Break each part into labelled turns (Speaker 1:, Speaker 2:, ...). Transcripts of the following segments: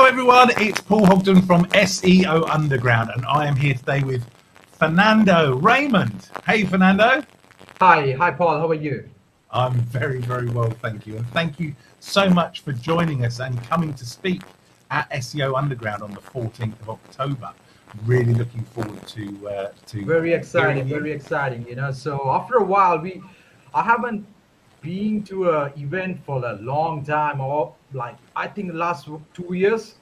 Speaker 1: Hello everyone, it's Paul Hogden from SEO Underground and I am here today with Fernando Raymond. Hey Fernando.
Speaker 2: Hi Paul, how are you?
Speaker 1: I'm very, very well, thank you. And thank you so much for joining us and coming to speak at SEO Underground on the 14th of October. Really looking forward to
Speaker 2: Very exciting, you know. So after a while, I haven't been to a event for a long time, or like I think the last 2 years,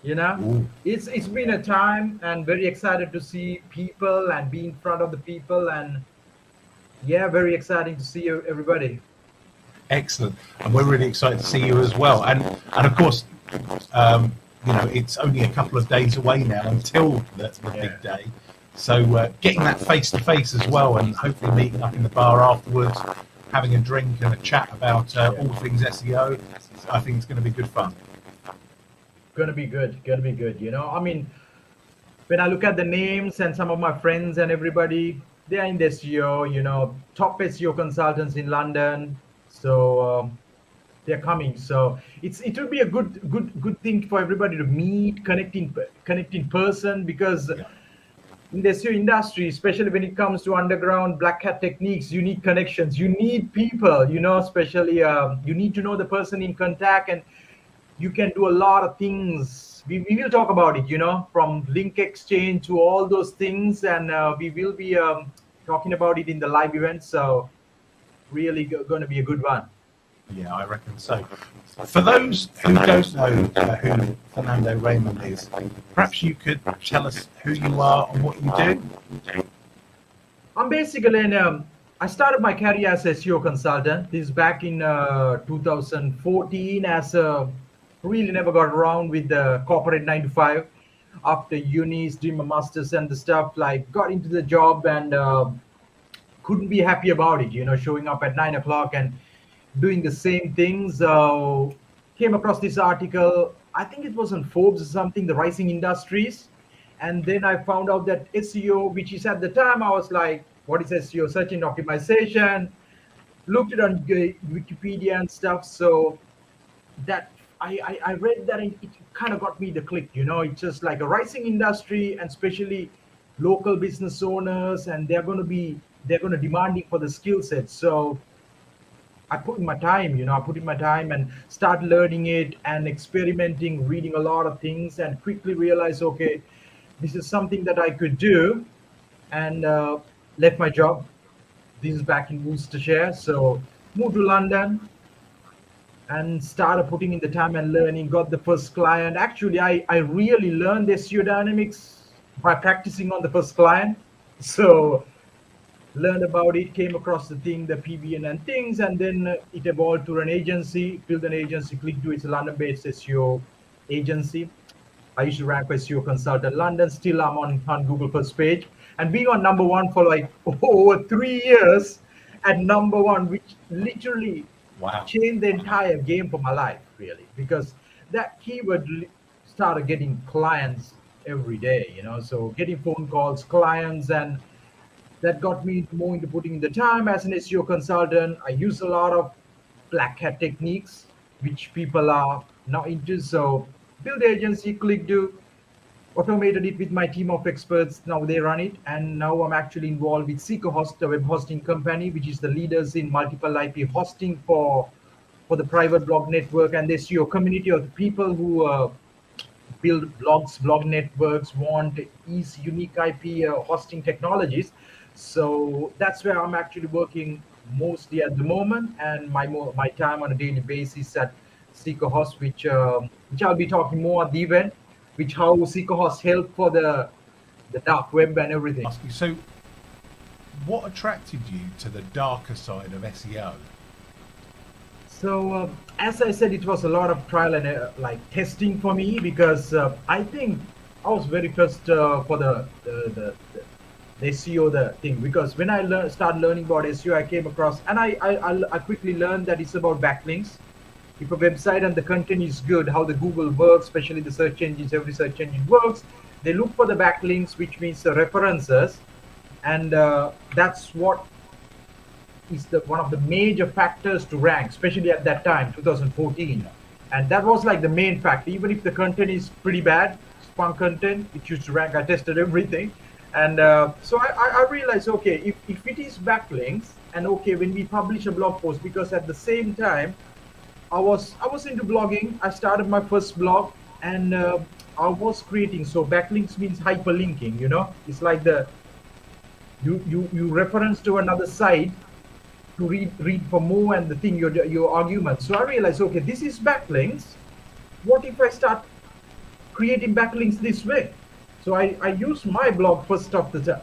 Speaker 2: you know.
Speaker 1: Ooh.
Speaker 2: It's been a time, and very excited to see people and be in front of the people, and yeah, very exciting to see you, everybody.
Speaker 1: Excellent, and we're really excited to see you as well. And of course, you know, it's only a couple of days away now until the big day. So getting that face to face as well, and hopefully meeting up in the bar afterwards, having a drink and a chat about all things SEO. I think it's going to be good fun.
Speaker 2: Gonna be good. You know, I mean, when I look at the names and some of my friends and everybody, they are in the SEO, you know, top SEO consultants in London. So they're coming. So it will be a good thing for everybody to meet, connect in person, because in the SEO industry, especially when it comes to underground black hat techniques, you need connections, you need people, you know, especially you need to know the person in contact, and you can do a lot of things. We will talk about it, you know, from link exchange to all those things, and we will be talking about it in the live event. So really going to be a good one.
Speaker 1: Yeah, I reckon so. For those who don't know who Fernando Raymond is, perhaps you could tell us who you are and what you do?
Speaker 2: I'm basically I started my career as a SEO consultant. This is back in 2014, as really never got around with the corporate 9 to 5. After unis, doing my masters and the stuff, like got into the job and couldn't be happy about it, you know, showing up at 9 o'clock and doing the same things. Came across this article, I think it was on Forbes or something, the rising industries. And then I found out that SEO, which is at the time, I was like, what is SEO? Search engine optimization. Looked it on Wikipedia and stuff. So that I read that, and it kind of got me the click, you know. It's just like a rising industry, and especially local business owners, and they're going to demanding for the skill set. So I put in my time, you know, and start learning it and experimenting, reading a lot of things, and quickly realize, okay, this is something that I could do, and left my job. This is back in Worcestershire. So moved to London and started putting in the time and learning, got the first client. Actually, I really learned the SEO dynamics by practicing on the first client. So learned about it, came across the thing, the PBN and things, and then it evolved to an agency, built an agency, ClickDo. It's a London-based SEO agency. I used to rank for SEO consultant London. Still, I'm on Google first page, and being on number one for like over 3 years at number one, which literally changed the entire game for my life, really, because that keyword started getting clients every day, you know, so getting phone calls, clients, and that got me more into putting in the time as an SEO consultant. I use a lot of black hat techniques, which people are now into. So build the agency, ClickDo, automated it with my team of experts. Now they run it. And now I'm actually involved with SeekerHost, a web hosting company, which is the leaders in multiple IP hosting for the private blog network and the SEO community of the people who build blogs, blog networks, want easy, unique IP hosting technologies. So that's where I'm actually working mostly at the moment, and my time on a daily basis at SeekerHost, which I'll be talking more at the event, which how SeekerHost help for the dark web and everything.
Speaker 1: So, what attracted you to the darker side of SEO?
Speaker 2: So as I said, it was a lot of trial and like testing for me, because I think I was very first for the SEO the thing, because when I started learning about SEO, I came across, and I quickly learned that it's about backlinks. If a website and the content is good, how the Google works, especially the search engines, every search engine works, they look for the backlinks, which means the references, and that's what is one of the major factors to rank, especially at that time, 2014. And that was like the main factor. Even if the content is pretty bad, spam content, it used to rank. I tested everything. And so I realized, okay, if it is backlinks, and okay, when we publish a blog post, because at the same time, I was into blogging. I started my first blog, and I was creating. So backlinks means hyperlinking. It's like you reference to another site to read for more and the thing your argument. So I realized, okay, this is backlinks. What if I start creating backlinks this way? So I use my blog first of the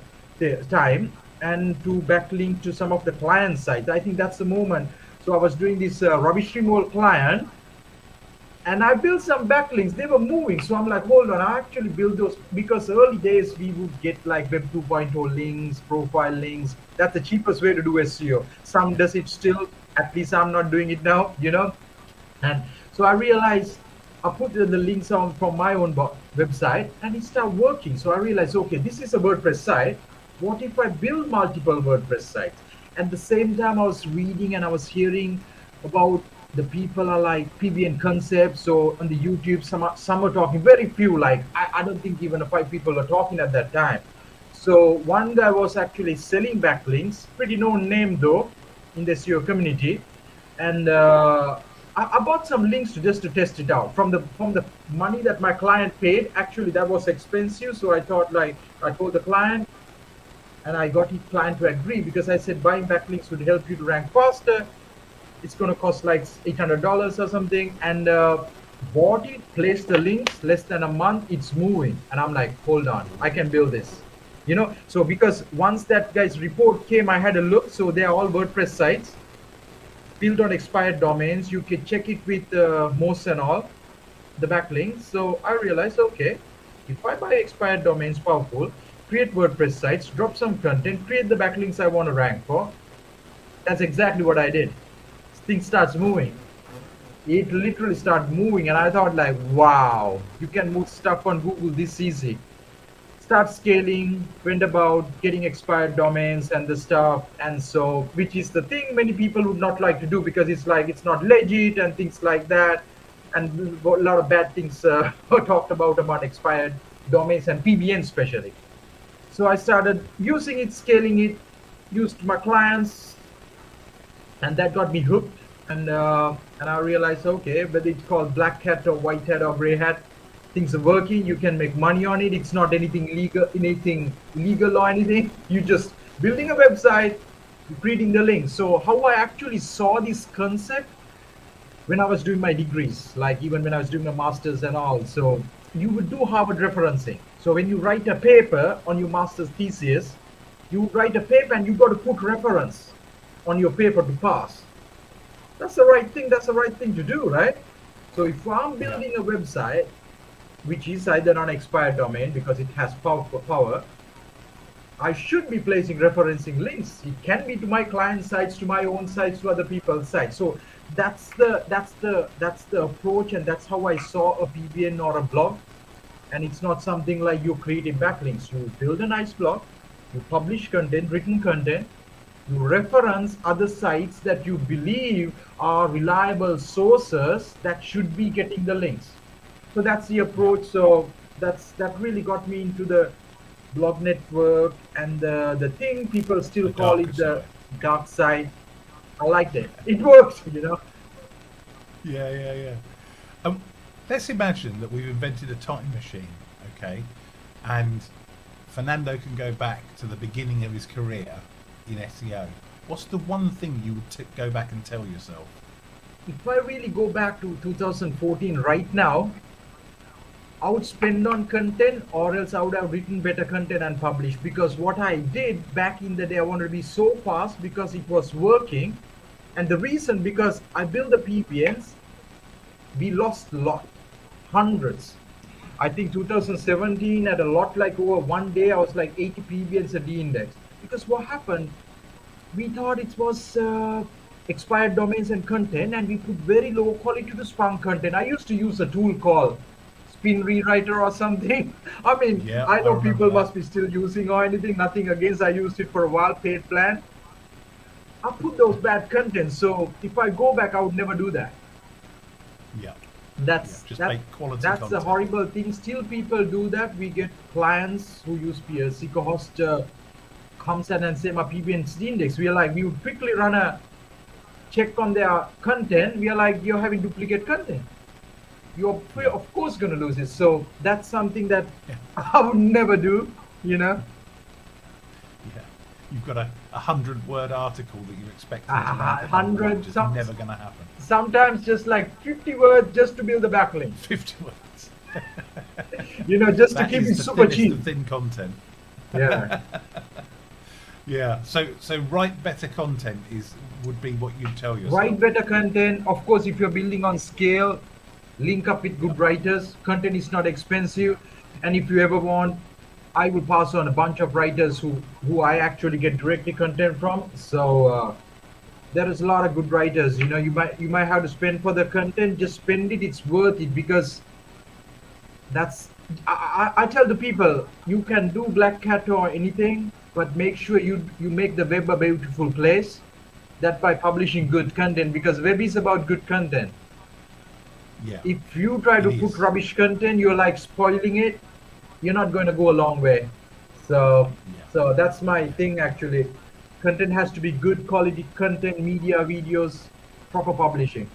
Speaker 2: time and to backlink to some of the client sites. I think that's the moment. So I was doing this rubbish removal client, and I built some backlinks. They were moving. So I'm like, hold on, I actually built those because early days we would get like Web 2.0 links, profile links. That's the cheapest way to do SEO. Some does it still, at least I'm not doing it now. And so I realized I put the links on from my own website and it started working. So I realized, okay, this is a WordPress site. What if I build multiple WordPress sites? At the same time, I was reading and I was hearing about the people are like PBN concepts. So on the YouTube, some are talking, very few, like I don't think even 5 people are talking at that time. So one guy was actually selling backlinks, pretty known name though in the SEO community. And I bought some links just to test it out from the money that my client paid. Actually, that was expensive. So I thought, like, I told the client, and I got his client to agree because I said buying backlinks would help you to rank faster. It's going to cost like $800 or something. And bought it, placed the links, less than a month, it's moving. And I'm like, hold on, I can build this. So because once that guy's report came, I had a look. So they are all WordPress sites built on expired domains. You can check it with most and all the backlinks. So I realized, okay, if I buy expired domains, powerful, create WordPress sites, drop some content, create the backlinks I want to rank for. That's exactly what I did. Things starts moving. It literally started moving, and I thought, like, wow, you can move stuff on Google this easy. Start scaling, went about getting expired domains and the stuff, and so, which is the thing many people would not like to do because it's like it's not legit and things like that, and a lot of bad things are talked about expired domains and PBN especially. So I started using it, scaling it, used my clients, and that got me hooked. And I realized, okay, whether it's called black hat or white hat or gray hat, things are working. You can make money on it. It's not anything illegal or anything. You just building a website, creating the links. So how I actually saw this concept when I was doing my degrees, like even when I was doing my masters and all. So you would do Harvard referencing. So when you write a paper on your master's thesis, you write a paper and you got to put reference on your paper to pass. That's the right thing. That's the right thing to do, right? So if I'm building a website, which is either an expired domain because it has power, I should be placing referencing links. It can be to my client sites, to my own sites, to other people's sites. So that's the approach, and that's how I saw a PBN or a blog. And it's not something like you're creating backlinks. You build a nice blog, you publish content, written content, you reference other sites that you believe are reliable sources that should be getting the links. So that's the approach. So that really got me into the blog network, and the thing people still call it the dark side. I liked it. It works,
Speaker 1: Yeah. Let's imagine that we've invented a time machine, okay, and Fernando can go back to the beginning of his career in SEO. What's the one thing you would go back and tell yourself?
Speaker 2: If I really go back to 2014 right now, I would spend on content, or else I would have written better content and published. Because what I did back in the day, I wanted to be so fast because it was working. And the reason, because I built the PBNs, we lost a lot, hundreds. I think 2017 at a lot, like over one day, I was like 80 PBNs a D-index. Because what happened, we thought it was expired domains and content, and we put very low quality to spam content. I used to use a tool called Spin Rewriter or something. I mean, yeah, I know people must be still using or anything, nothing against. I used it for a while, paid plan. I put those bad contents. So if I go back, I would never do that.
Speaker 1: Yeah.
Speaker 2: That's
Speaker 1: Just
Speaker 2: that
Speaker 1: make quality
Speaker 2: that's
Speaker 1: content.
Speaker 2: a horrible thing. Still people do that. We get clients who use SEO host comes in and say my PBNC index. We are like, we would quickly run a check on their content. We are like, you're having duplicate content. You're of course going to lose it. So that's something that
Speaker 1: Yeah.
Speaker 2: I would never do, you know.
Speaker 1: Yeah, you've got a 100-word article that you're expecting to rank at number
Speaker 2: 100,
Speaker 1: one, just never going to happen.
Speaker 2: sometimes just like 50 words just to build the backlink.
Speaker 1: 50 words.
Speaker 2: You know, just to
Speaker 1: That
Speaker 2: keep
Speaker 1: is
Speaker 2: it
Speaker 1: the
Speaker 2: super
Speaker 1: thinnest
Speaker 2: cheap.
Speaker 1: of thin content.
Speaker 2: Yeah.
Speaker 1: Yeah. So write better content would be what you'd tell yourself.
Speaker 2: Write better content. Of course, if you're building on scale, link up with good writers. Content is not expensive. And if you ever want, I will pass on a bunch of writers who I actually get directly content from. So there is a lot of good writers. You know, you might have to spend for the content. Just spend it. It's worth it, because that's I tell the people, you can do Black Cat or anything, but make sure you make the web a beautiful place. That by publishing good content, because web is about good content.
Speaker 1: Yeah.
Speaker 2: If you try to put rubbish content, you're like spoiling it. You're not going to go a long way. So that's my thing actually. Content has to be good quality content, media, videos, proper publishing.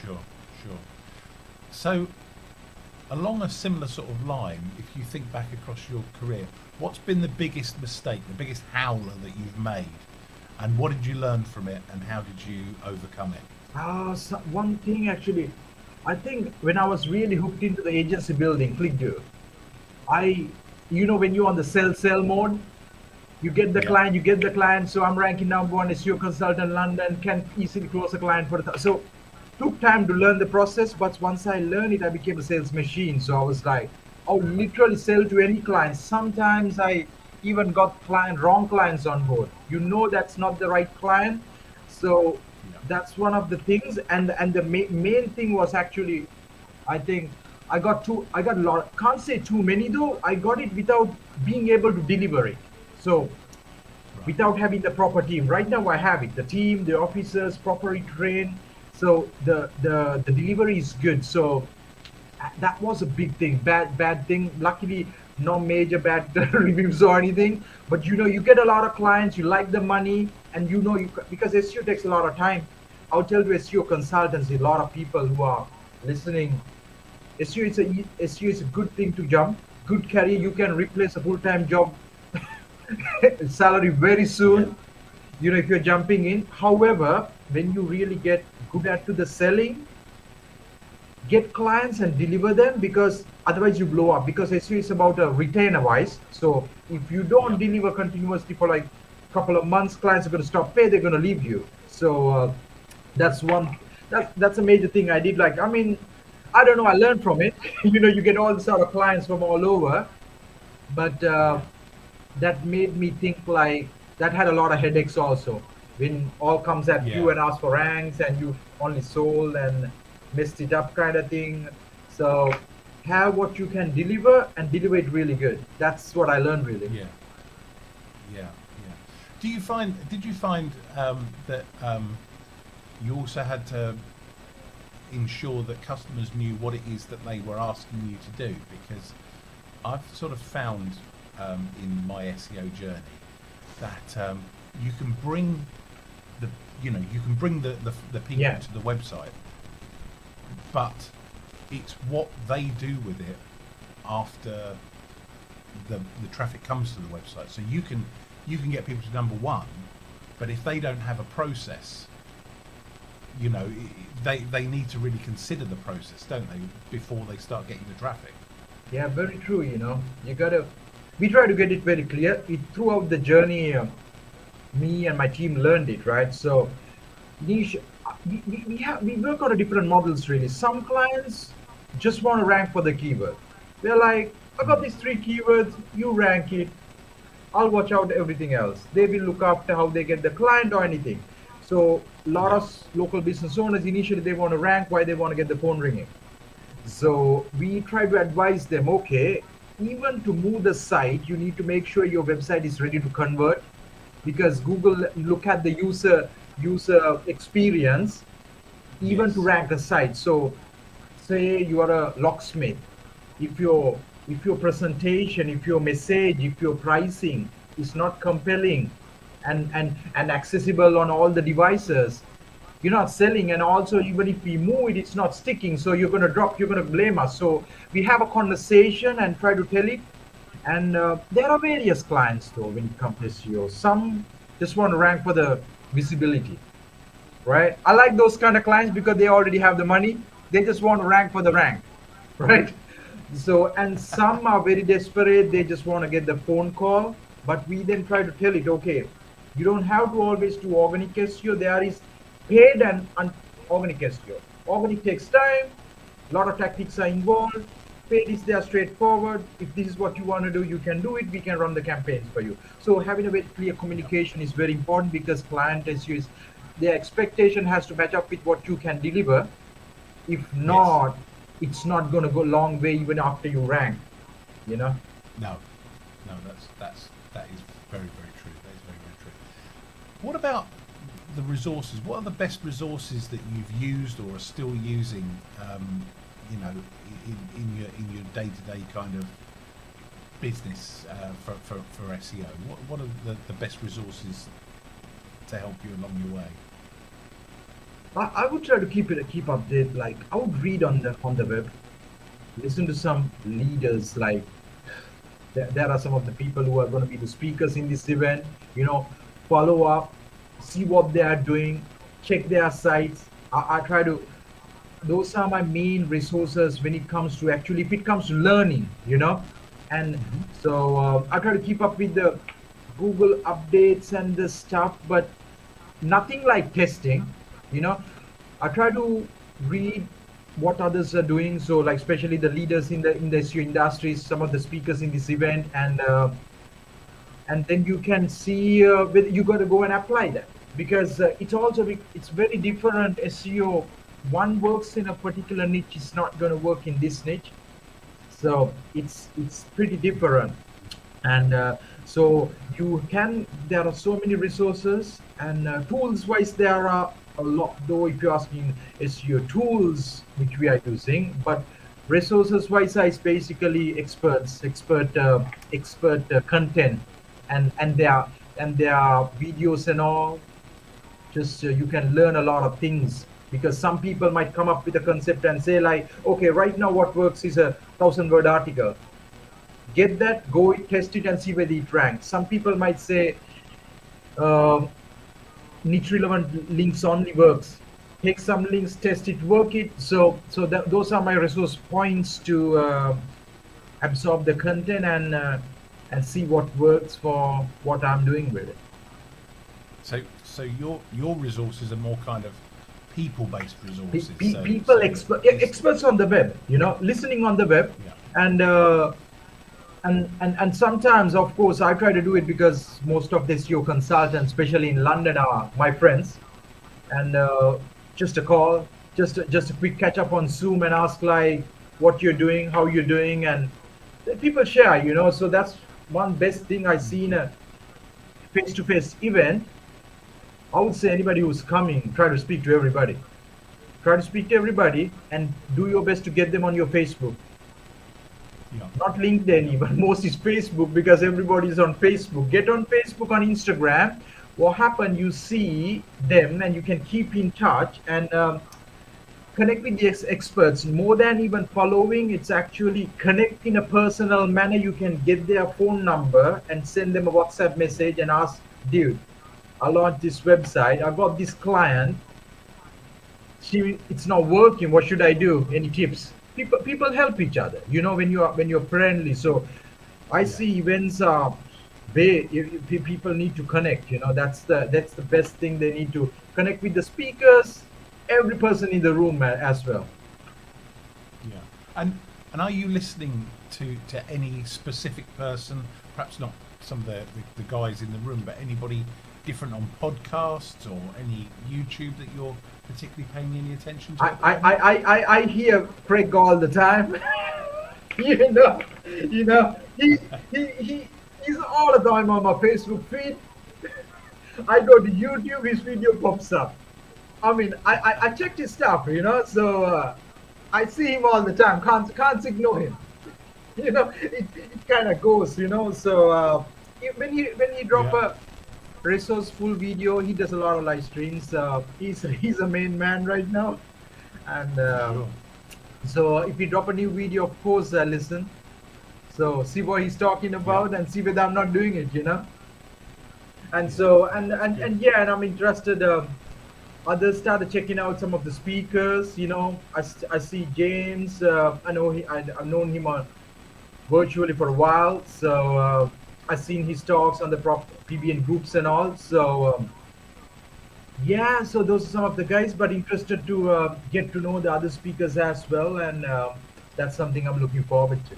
Speaker 1: Sure. So along a similar sort of line, if you think back across your career, what's been the biggest mistake, the biggest howler that you've made? And what did you learn from it, and how did you overcome it?
Speaker 2: So one thing actually, I think when I was really hooked into the agency building, ClickDo, when you're on the sell mode, you get the client, so I'm ranking number one SEO consultant London, can easily close a client for so took time to learn the process, but once I learned it, I became a sales machine. So I was like, I would literally sell to any client. Sometimes I even got wrong clients on board. You know that's not the right client. So that's one of the things. And the main thing was actually, I think I got a lot, can't say too many though. I got it without being able to deliver it. So without having the proper team. Right now I have it, the team, the officers properly trained. So the delivery is good. So that was a big thing, bad thing. Luckily, no major bad reviews or anything. But you get a lot of clients, you like the money, and because SEO takes a lot of time. I'll tell you, SEO consultancy, a lot of people who are listening, SEO is a good thing to jump, good career. You can replace a full-time job salary very soon. If you're jumping in. However, when you really get good at the selling, get clients and deliver them, because otherwise you blow up, because SEO is about a retainer wise. So if you don't deliver continuously for like a couple of months, clients are going to stop pay, they're going to leave you. So that's a major thing I did. Like, I don't know, I learned from it. You get all sort of clients from all over, but that made me think, like, that had a lot of headaches also, when all comes at you and asks for ranks and you only sold and messed it up kind of thing. So have what you can deliver and deliver it really good. That's what I learned really.
Speaker 1: Yeah. Did you find that you also had to ensure that customers knew what it is that they were asking you to do? Because I've sort of found in my SEO journey that you can bring the people to the website, but it's what they do with it after the traffic comes to the website. So you can get people to number one, but if they don't have a process, they need to really consider the process, don't they, before they start getting the traffic?
Speaker 2: Yeah, very true. We try to get it very clear. Throughout the journey, me and my team learned it, right? So we work on different models really. Some clients just want to rank for the keyword. They're like, I got these 3 keywords, you rank it, I'll watch out everything else. They will look after how they get the client or anything. So a lot of local business owners, initially they want to rank, why they want to get the phone ringing. So we try to advise them, okay, even to move the site, you need to make sure your website is ready to convert, because Google look at the user experience even to rank a site. So say you are a locksmith, if your presentation, if your message, if your pricing is not compelling and accessible on all the devices, you're not selling. And also, even if we move it, it's not sticking, so you're going to drop, you're going to blame us. So we have a conversation and try to tell it. And there are various clients though when it comes to SEO. Some just want to rank for the visibility, right? I like those kind of clients because they already have the money. They just want to rank for the rank, right? So, and some are very desperate. They just want to get the phone call. But we then try to tell it, okay, you don't have to always do organic SEO. There is paid and organic SEO. Organic takes time. A lot of tactics are involved. Paid is there straightforward. If this is what you want to do, you can do it. We can run the campaigns for you. So having a very clear communication is very important, because client SEO is, their expectation has to match up with what you can deliver. If not, it's not going to go a long way even after you rank, you know.
Speaker 1: No, that is very, very true. That is very, very true. What about the resources? What are the best resources that you've used or are still using? You know, in your day-to-day kind of business for SEO. What are the best resources to help you along your way?
Speaker 2: I would try to keep update. Like, I would read on the web, listen to some leaders. Like, there are some of the people who are going to be the speakers in this event. You know, follow up, see what they are doing, check their sites. I try to. Those are my main resources when it comes to actually, if it comes to learning, you know. And so I try to keep up with the Google updates and the stuff, but nothing like testing. You know, I try to read what others are doing. So, like, especially the leaders in the SEO industries, some of the speakers in this event, and then you can see whether you got to go and apply that, because it's very different. SEO, one works in a particular niche, is not going to work in this niche. So it's pretty different. And so there are so many resources, and tools wise there are a lot, though, if you're asking SEO tools which we are using. But resources wise is basically expert content, and their videos and all. Just you can learn a lot of things, because some people might come up with a concept and say, like, okay, right now what works is a 1,000-word article. Get that, go test it and see whether it ranks. Some people might say niche relevant links only works. Take some links, test it, work it. So those are my resource points to absorb the content and see what works for what I'm doing with it.
Speaker 1: So your resources are more kind of people-based resources.
Speaker 2: Experts on the web, you know, listening on the web. Yeah. And sometimes, of course, I try to do it because most of the SEO consultants, especially in London, are my friends. And just a call, just a quick catch up on Zoom and ask, like, what you're doing, how you're doing, and people share, you know. So that's one best thing I see in a face-to-face event. I would say anybody who's coming, try to speak to everybody. Try to speak to everybody and do your best to get them on your Facebook. Yeah. Not LinkedIn, but most is Facebook, because everybody's on Facebook. Get on Facebook, on Instagram. What happened, you see them and you can keep in touch and connect with the experts. More than even following, it's actually connect in a personal manner. You can get their phone number and send them a WhatsApp message and ask, dude, I launched this website. I got this client. It's not working. What should I do? Any tips? People help each other, you know, when you're friendly. So I see events are people need to connect, you know. That's the best thing. They need to connect with the speakers, every person in the room as well.
Speaker 1: Yeah. And are you listening to any specific person, perhaps not some of the guys in the room, but anybody different on podcasts or any YouTube that you're particularly paying any attention to?
Speaker 2: I hear Craig all the time. you know, he's all the time on my Facebook feed. I go to YouTube, his video pops up. I mean, I checked his stuff, you know. So I see him all the time. Can't ignore him. It kind of goes. So when he drop
Speaker 1: Yeah.
Speaker 2: a resourceful video, he does a lot of live streams. He's a main man right now, and
Speaker 1: Sure.
Speaker 2: so if he drop a new video, of course I listen. So see what he's talking
Speaker 1: Yeah.
Speaker 2: about and see whether I'm not doing it. And so and yeah, and I'm interested. Others started checking out some of the speakers. I see James. I know I've known him virtually for a while. So I've seen his talks on the PBN groups and all. So yeah, so those are some of the guys, but interested to get to know the other speakers as well, and that's something I'm looking forward to.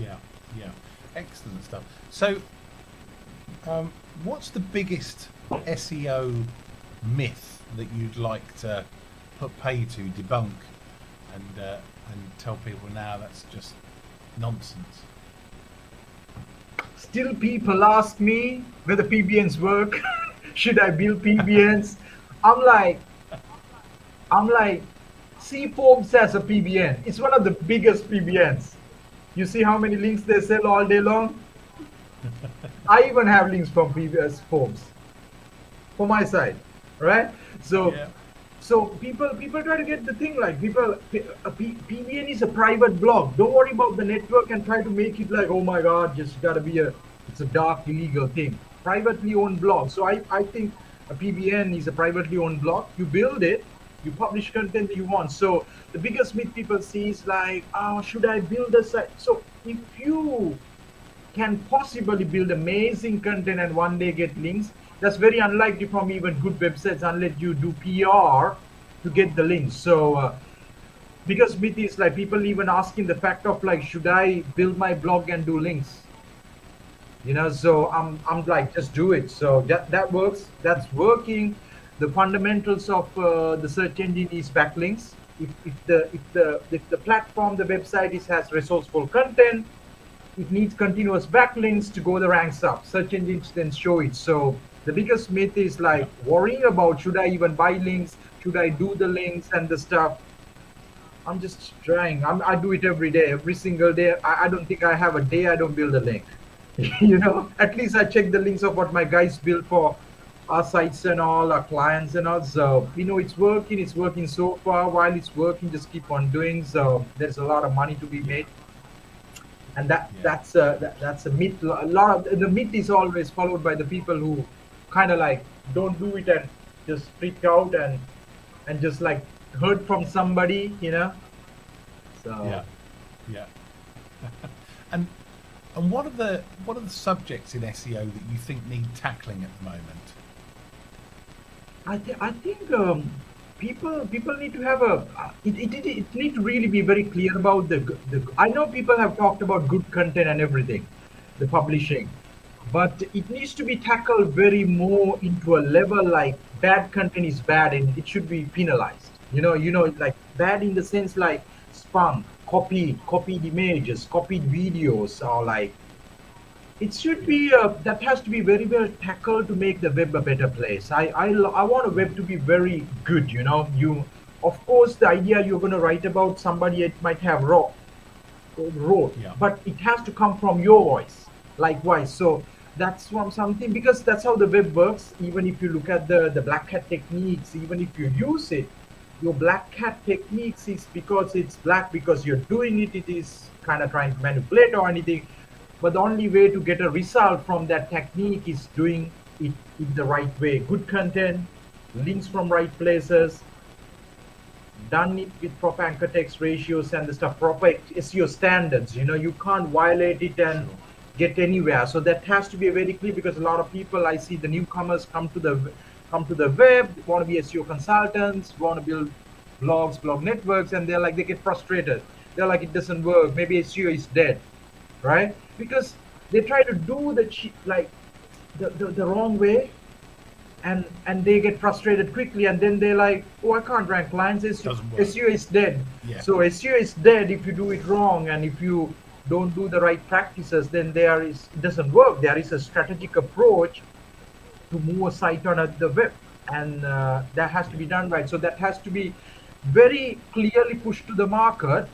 Speaker 1: Yeah. Yeah. Excellent stuff. So, what's the biggest SEO myth that you'd like to put pay to, debunk, and tell people now that's just nonsense?
Speaker 2: Still, people ask me whether PBNs work. Should I build PBNs? I'm like, see Forbes as a PBN. It's one of the biggest PBNs. You see how many links they sell all day long? I even have links from previous Forbes for my side, right? So,
Speaker 1: Yeah.
Speaker 2: so people try to get the thing like PBN is a private blog. Don't worry about the network and try to make it like, oh my God, just gotta be it's a dark illegal thing. Privately owned blog. So I think a PBN is a privately owned blog. You build it, you publish content that you want. So the biggest myth people see is like, oh, should I build a site? So if you can possibly build amazing content and one day get links, that's very unlikely from even good websites unless you do PR to get the links. So biggest myth is like people even asking the fact of like, should I build my blog and do links? So I'm like, just do it. So that works. That's working. The fundamentals of the search engine is backlinks. If the platform, the website has resourceful content, it needs continuous backlinks to go the ranks up. Search engines then show it. So the biggest myth is like worrying about, should I even buy links? Should I do the links and the stuff? I'm just trying. I do it every day, every single day. I don't think I have a day I don't build a link. At least I check the links of what my guys build for our sites and all, our clients and all. So it's working so far. While it's working, just keep on doing. So there's a lot of money to be made, and that's a myth. A lot of the myth is always followed by the people who kind of like don't do it and just freak out and just like heard from somebody. So
Speaker 1: Yeah. and what are the subjects in SEO that you think need tackling at the moment?
Speaker 2: I think people need to have it need to really be very clear about the. I know people have talked about good content and everything, the publishing, but it needs to be tackled very more into a level like bad content is bad and it should be penalized. Like bad in the sense like spam, copied images, copied videos, or like it should be that has to be very well tackled to make the web a better place. I want a web to be very good. You of course the idea you're going to write about somebody it might have wrote,
Speaker 1: Yeah.
Speaker 2: but it has to come from your voice likewise. So that's something because that's how the web works. Even if you look at the black hat techniques, even if you use it, your black hat techniques is because it's black because you're doing it. It is kind of trying to manipulate or anything. But the only way to get a result from that technique is doing it in the right way. Good content, links from right places, done it with proper anchor text ratios and the stuff, proper SEO standards. You can't violate it and get anywhere. So that has to be very clear because a lot of people, I see the newcomers come to the web, want to be SEO consultants, want to build blogs, blog networks, and they get frustrated. They're like, it doesn't work. Maybe SEO is dead, right? Because they try to do the wrong way, and they get frustrated quickly, and then they're like, oh, I can't rank clients. SEO is dead.
Speaker 1: Yeah.
Speaker 2: So SEO is dead if you do it wrong, and if you don't do the right practices, then it doesn't work. There is a strategic approach to move a site on the web, and that has to be done right. So that has to be very clearly pushed to the market,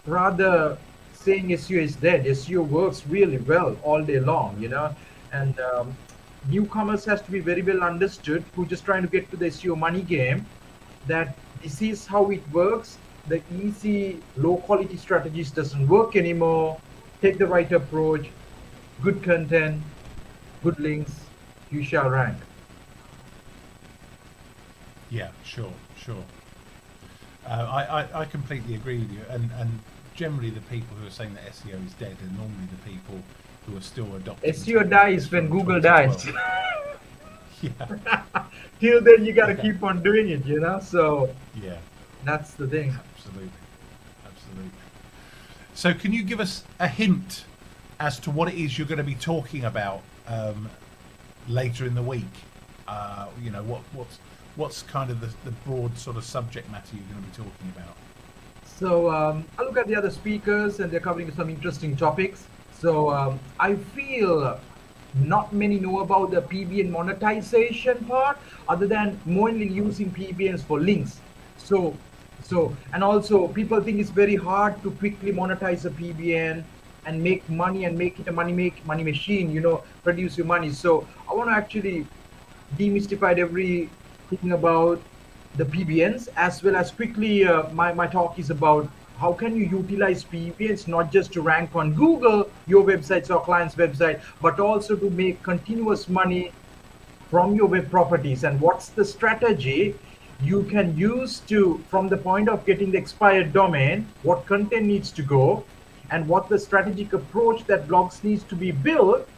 Speaker 2: rather saying SEO is dead. SEO works really well all day long, and newcomers has to be very well understood who just trying to get to the SEO money game, that this is how it works. The easy low quality strategies doesn't work anymore. Take the right approach, good content, good links, you shall rank.
Speaker 1: Yeah, sure. I completely agree with you, and generally the people who are saying that SEO is dead are normally the people who are still adopting
Speaker 2: SEO dies when Google dies.
Speaker 1: Yeah.
Speaker 2: Till then, you got to keep on doing it, So
Speaker 1: Yeah,
Speaker 2: that's the thing.
Speaker 1: absolutely. So, can you give us a hint as to what it is you're going to be talking about later in the week? What's kind of the broad sort of subject matter you're going to be talking about?
Speaker 2: So I look at the other speakers, and they're covering some interesting topics. So I feel not many know about the PBN monetization part, other than mainly using PBNs for links. So and also people think it's very hard to quickly monetize a PBN and make money and make it a money machine, produce your money. So I want to actually demystified everything about the PBNs, as well as quickly my talk is about how can you utilize PBNs not just to rank on Google, your websites or client's website, but also to make continuous money from your web properties, and what's the strategy you can use to, from the point of getting the expired domain, what content needs to go, and what the strategic approach that blogs needs to be built,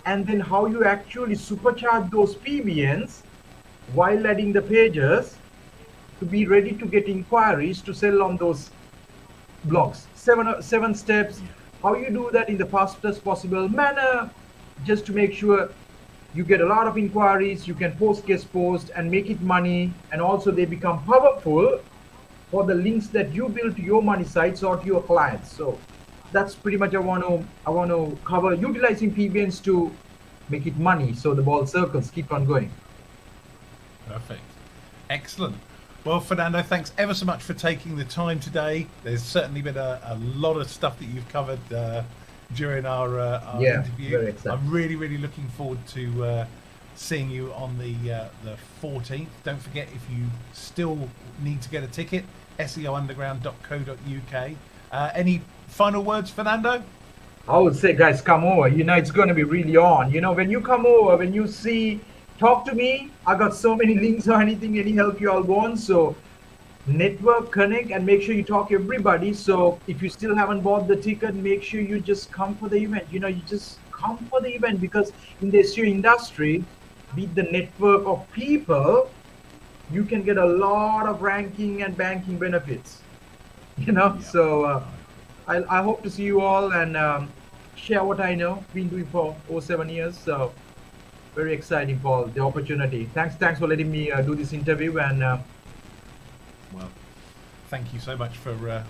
Speaker 2: and then how you actually supercharge those PBNs while adding the pages to be ready to get inquiries to sell on those blogs. Seven steps, how you do that in the fastest possible manner, just to make sure you get a lot of inquiries, you can post guest posts and make it money, and also they become powerful for the links that you build to your money sites or to your clients. So that's pretty much I want to cover, utilizing PBNs to make it money, so the ball circles keep on going.
Speaker 1: Perfect. Excellent. Well, Fernando, thanks ever so much for taking the time today. There's certainly been a lot of stuff that you've covered during our interview.
Speaker 2: Very exciting.
Speaker 1: I'm really looking forward to seeing you on the 14th. Don't forget, if you still need to get a ticket, seounderground.co.uk. Any final words, Fernando?
Speaker 2: I would say, guys, come over. It's going to be really on. When you come over, when you see, talk to me. I got so many links or anything, any help you all want. So network, connect, and make sure you talk to everybody. So if you still haven't bought the ticket, make sure you just come for the event. You just come for the event, because in the SEO industry, with the network of people, you can get a lot of ranking and banking benefits.
Speaker 1: Yeah.
Speaker 2: So I hope to see you all and share what I know. Been doing for over 7 years, so very exciting for the opportunity. Thanks for letting me do this interview, and
Speaker 1: well, thank you so much for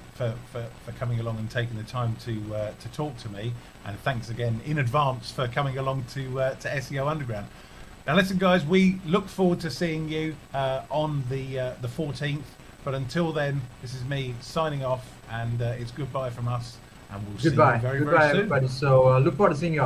Speaker 1: coming along and taking the time to talk to me, and thanks again in advance for coming along to SEO Underground. Now listen, guys, we look forward to seeing you on the 14th. But until then, this is me signing off, and it's goodbye from us, and we'll see you very soon.
Speaker 2: Goodbye, everybody. So look forward to seeing you all.